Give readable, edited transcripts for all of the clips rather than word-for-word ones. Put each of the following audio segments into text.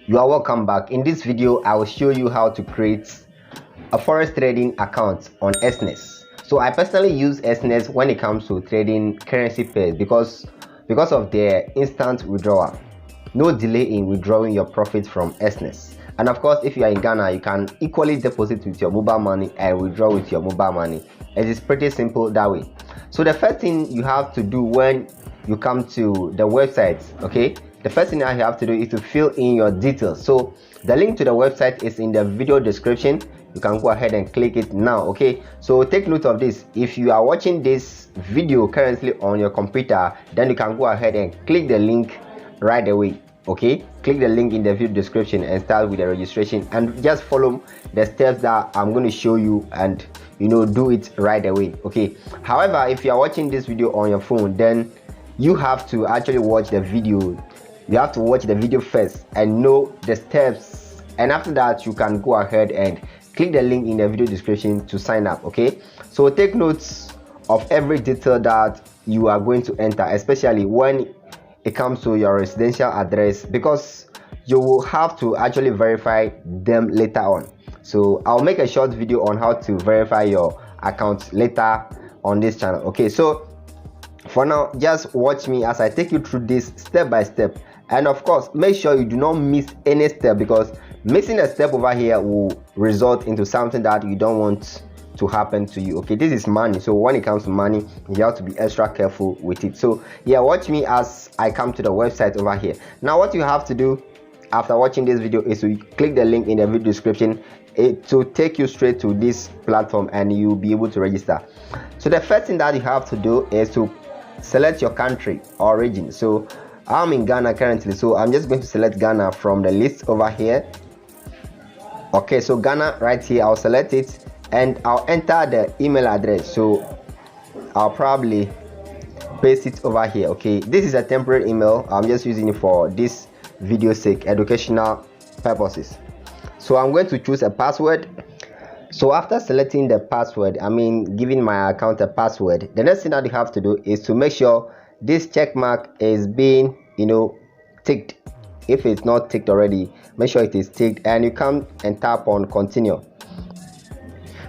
You are welcome back. In this video I will show you how to create a forex trading account on Exness. So I personally use Exness when it comes to trading currency pairs because of their instant withdrawal, no delay in withdrawing your profits from Exness. And of course, if you are in Ghana, you can equally deposit with your mobile money and withdraw with your mobile money. It is pretty simple that way. So the first thing you have to do when you come to the website, okay, the first thing that you have to do is to fill in your details. So the link to the website is in the video description. You can go ahead and click it now. Okay, so take note of this. If you are watching this video currently on your computer, then you can go ahead and click the link right away. Okay, click the link in the video description and start with the registration, and just follow the steps that I'm going to show you, and do it right away. Okay, however, if you are watching this video on your phone, then you have to actually watch the video. You have to watch the video first and know the steps, and after that you can go ahead and click the link in the video description to sign up. Okay, so take notes of every detail that you are going to enter, especially when it comes to your residential address, because you will have to actually verify them later on. So I'll make a short video on how to verify your account later on this channel. Okay, so for now, just watch me as I take you through this step by step, and of course make sure you do not miss any step, because missing a step over here will result into something that you don't want to happen to you. Okay, this is money, so when it comes to money, you have to be extra careful with it. So yeah, watch me as I come to the website over here. Now what you have to do after watching this video is to click the link in the video description to take you straight to this platform, and you'll be able to register. So the first thing that you have to do is to select your country or region. So I'm in Ghana currently, so I'm just going to select Ghana from the list over here. Okay, so Ghana right here, I'll select it and I'll enter the email address. So I'll probably paste it over here. Okay, this is a temporary email. I'm just using it for this video sake, educational purposes. So I'm going to choose a password. So after selecting the password, giving my account a password, the next thing that you have to do is to make sure this check mark is being ticked. If it's not ticked already, make sure it is ticked, and you come and tap on continue.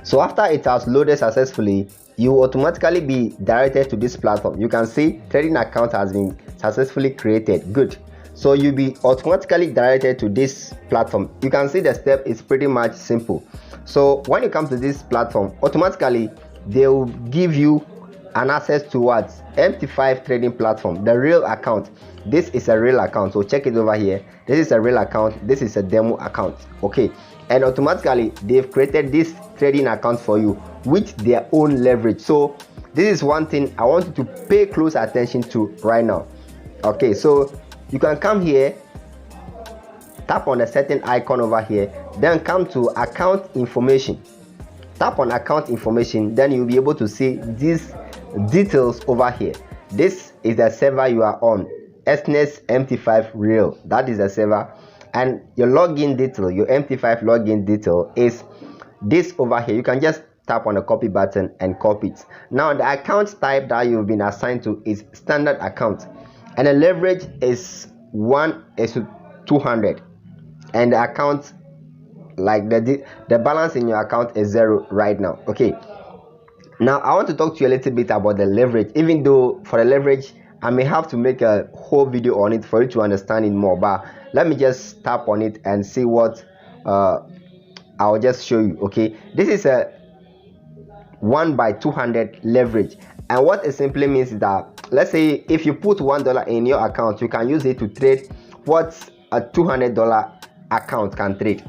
So after it has loaded successfully, you will automatically be directed to this platform. You can see trading account has been successfully created. Good. So you'll be automatically directed to this platform. You can see the step is pretty much simple. So when you come to this platform, automatically they will give you an access to what? MT5 trading platform, the real account. This is a real account, so check it over here. This is a real account, this is a demo account. Okay, and automatically they've created this trading account for you with their own leverage. So this is one thing I want you to pay close attention to right now. Okay, so you can come here, tap on a certain icon over here, then come to account information. Tap on account information, then you'll be able to see these details over here. This is the server you are on, Exness MT5 Real. That is the server, and your login detail, your MT5 login detail is this over here. You can just tap on the copy button and copy it. Now the account type that you've been assigned to is standard account, and the leverage is 1:200, and the account, like the balance in your account is 0 right now. Okay, now I want to talk to you a little bit about the leverage, even though for the leverage I may have to make a whole video on it for you to understand it more, but let me just tap on it and see what I'll just show you. Okay, this is a 1/200 leverage, and what it simply means is that, let's say if you put $1 in your account, you can use it to trade what a $200 account can trade.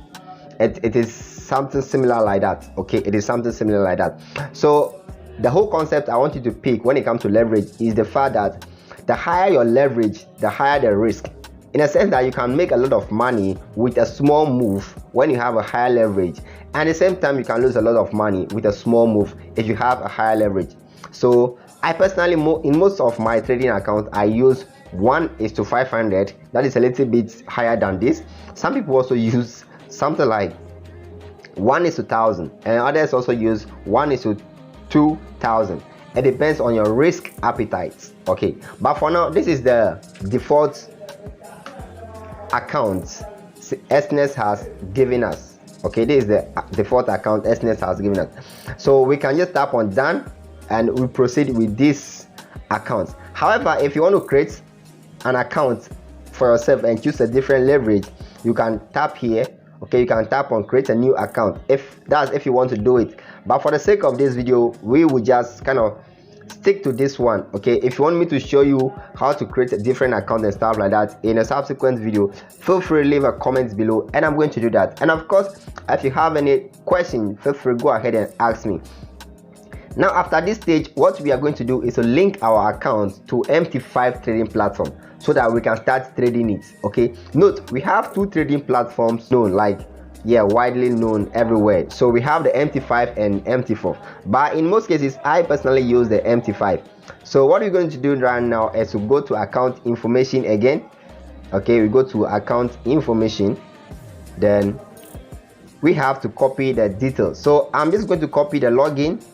It is something similar like that. Okay, it is something similar like that. So the whole concept I want you to pick when it comes to leverage is the fact that the higher your leverage, the higher the risk, in a sense that you can make a lot of money with a small move when you have a higher leverage, and at the same time you can lose a lot of money with a small move if you have a higher leverage. So I personally, in most of my trading accounts, I use 1:500. That is a little bit higher than this. Some people also use something like 1:1000, and others also use 1:2000. It depends on your risk appetite. Okay, but for now, this is the default account Exness has given us. Okay, this is the default account Exness has given us. So we can just tap on done and we proceed with this account. However, if you want to create an account for yourself and choose a different leverage, you can tap here. Okay, you can tap on create a new account if you want to do it. But for the sake of this video, we will just kind of stick to this one. Okay, if you want me to show you how to create a different account and stuff like that in a subsequent video, feel free to leave a comment below and I'm going to do that. And of course, if you have any question, feel free to go ahead and ask me. Now after this stage, what we are going to do is to link our account to MT5 trading platform so that we can start trading it. Okay, note we have two trading platforms known, like widely known everywhere. So we have the MT5 and MT4, but in most cases I personally use the MT5. So what we're going to do right now is to go to account information again. Okay, we go to account information, then we have to copy the details. So I'm just going to copy the login.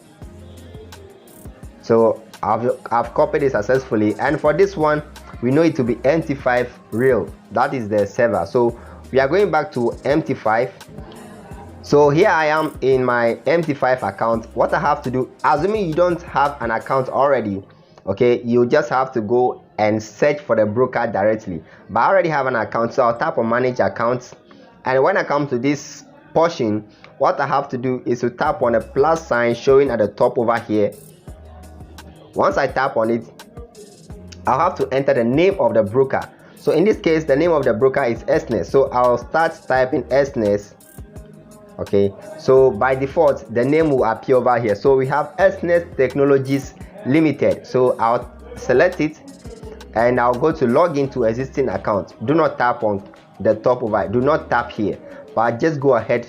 So I've copied it successfully, and for this one we know it to be MT5 real, that is the server. So we are going back to MT5. So here I am in my MT5 account. What I have to do, assuming you don't have an account already, okay, you just have to go and search for the broker directly. But I already have an account, so I'll tap on manage accounts, and when I come to this portion, what I have to do is to tap on a plus sign showing at the top over here. Once I tap on it, I'll have to enter the name of the broker. So in this case, the name of the broker is Exness. So I'll start typing Exness. Okay, so by default the name will appear over here. So we have Exness Technologies Limited. So I'll select it and I'll go to log into existing account. Do not tap on the top over, do not tap here, but just go ahead,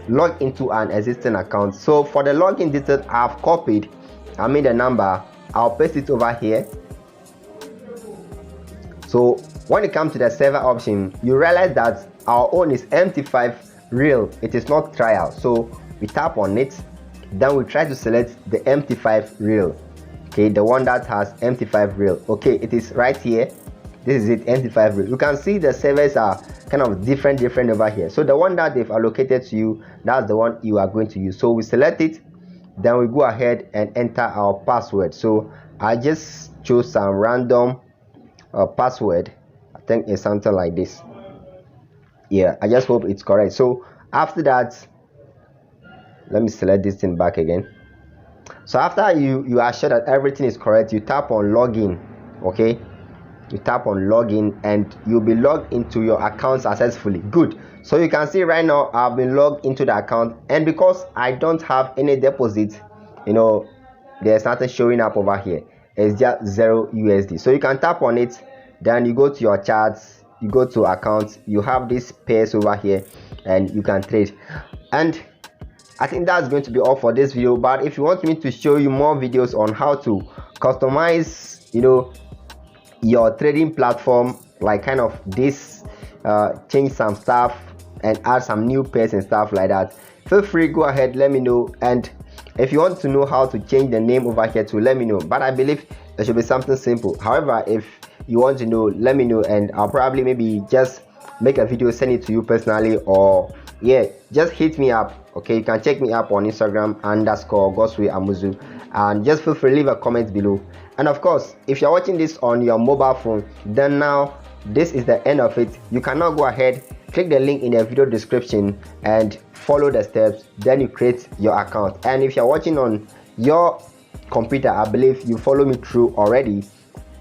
log into an existing account. So for the login details I've copied, I made a number, I'll paste it over here. So when it comes to the server option, you realize that our own is MT5 real, it is not trial. So we tap on it, then we try to select the MT5 real. Okay, the one that has MT5 real. Okay, it is right here. This is it, MT5 real. You can see the servers are kind of different over here. So the one that they've allocated to you, that's the one you are going to use. So we select it, then we go ahead and enter our password. So I just chose some random password. I think it's something like this. Yeah, I just hope it's correct. So after that, let me select this thing back again. So after you are sure that everything is correct, you tap on login. Okay, you tap on login and you'll be logged into your account successfully. Good. So you can see right now I've been logged into the account, and because I don't have any deposit, you know, there's nothing showing up over here. It's just 0 USD. So you can tap on it, then you go to your charts, you go to accounts, you have this pairs over here and you can trade. And I think that's going to be all for this video. But if you want me to show you more videos on how to customize, you know, your trading platform, like kind of this, change some stuff and add some new pairs and stuff like that, feel free, go ahead, let me know. And if you want to know how to change the name over here too, let me know. But I believe there should be something simple. However, if you want to know, let me know, and I'll probably maybe just make a video, send it to you personally, or just hit me up. Okay, you can check me up on Instagram _Godsway_𝘾𝙊, and just feel free to leave a comment below. And of course, if you're watching this on your mobile phone, then now this is the end of it. You can now go ahead, click the link in the video description and follow the steps, then you create your account. And if you're watching on your computer, I believe you follow me through already,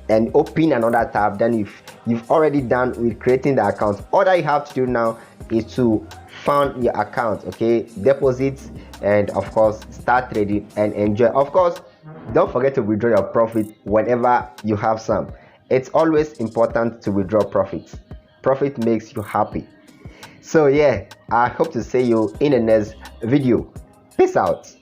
and open another tab, then you've already done with creating the account. All that you have to do now is to fund your account, okay, deposits, and of course start trading and enjoy. Of course, don't forget to withdraw your profit whenever you have some. It's always important to withdraw profits. Profit makes you happy. So yeah, I hope to see you in the next video. Peace out.